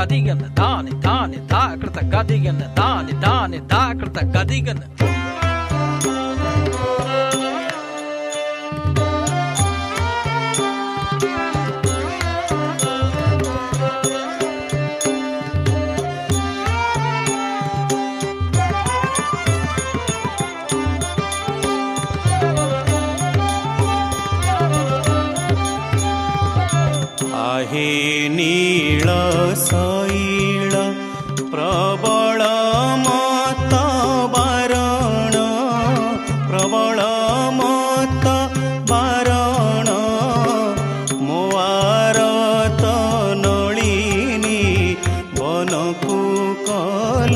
गदिगन दानि दानि दा कृत गदिगन दानि दानि दा कृत गदिगन आहे नीळ शैल प्रबल मत बारण प्रबल मत बारण मोआरत नलिनी बनकु कल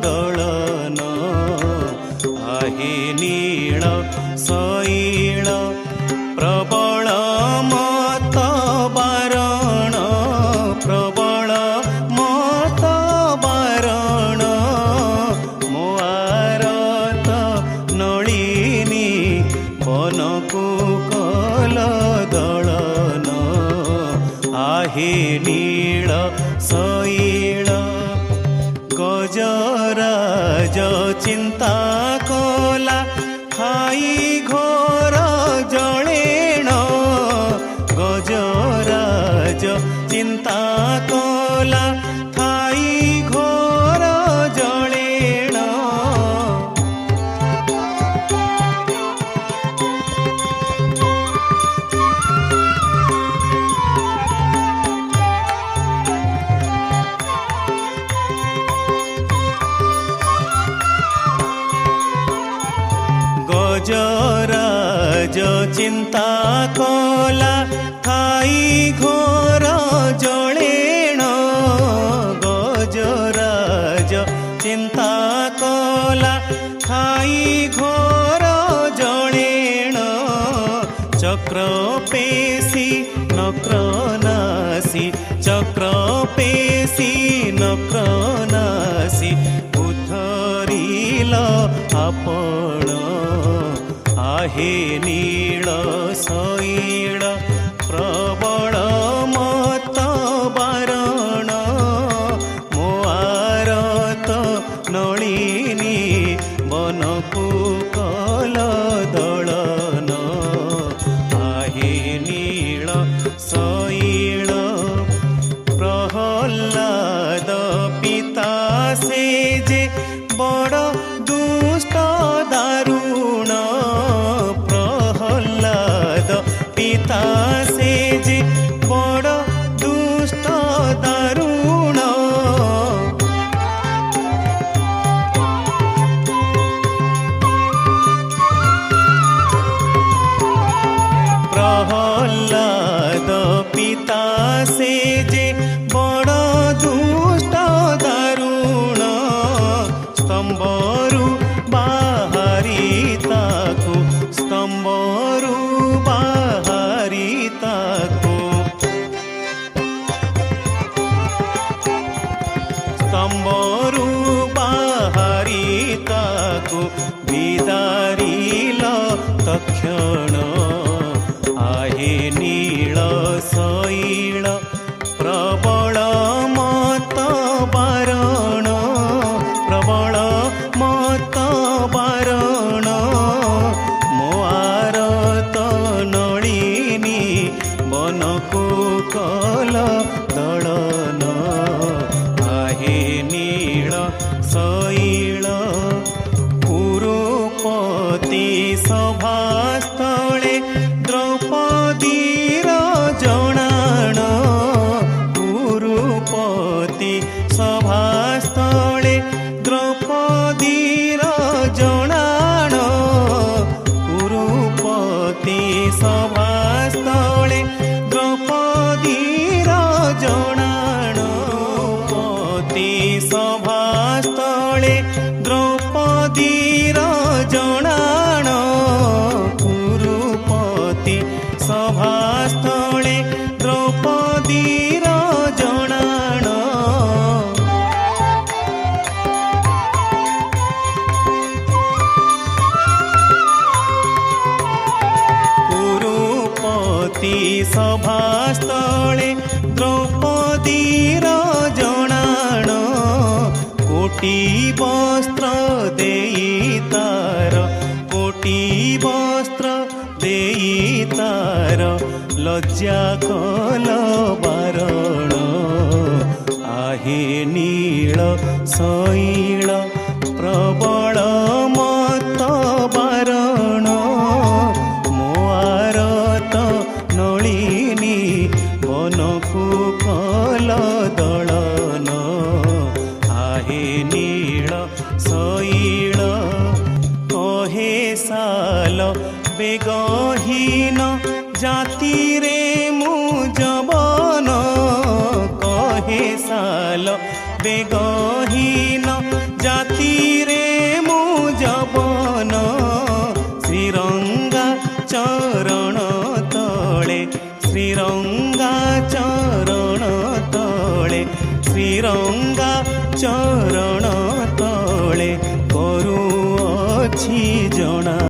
दलन आहे नीळ शैल प्रबल मत बारण प्रबल मत बारण मोआरत नलिनी बनकु कल दलन आहे नीळ शैल गजराज चिंता कला खाई घोर जळेण गजराज चिंता कला खाई घोर जळेण गजराज चिंता कला खाई घोर जळेण गजराज चिंता कला खाई घोर जळेण चक्र पेशी नक्रनासी चक्र पेशी नक्रनासी उद्धरिल आपण आहे नीळ शैल प्रबल मत बारण मोआरत नलिनी बनकु कल दलन आहे नीळ शैल प्रहल्लाद पिता से जे बड़ दुष्ट दारुण प्रहल्लाद पिता से जे बड़ दुष्ट दारुण प्रहल्लाद पिता से जे बड़ दुष्ट दारुण स्तंभरु बाहरी ताकु स्तंभरु बाहरी ताकु स्तंभरु बाहरी ताकु विदारिल तक्षण आहे नीळ शैल प्रबल मत बारण प्रबल मत बारण मोआरत नलिनी बनकु कल दलन आहे नीळ शैल कुरुपति सभास्थळे द्रौपदीर जणाण कोटी वस्त्र देई तार कोटी वस्त्र देई तार लज्जा कल बारण आहे नीळ शैल प्रबल मत बारण मोआरत नलिनी बनकु कल दलन आहे नीळ शैल कहे साल बेगहीन जाति रे मु जबन कहे साल बेगहीन जाति रे मु जबन श्रीरंगा चरण तले श्रीरंगा चरण तले श्रीरंगा चरण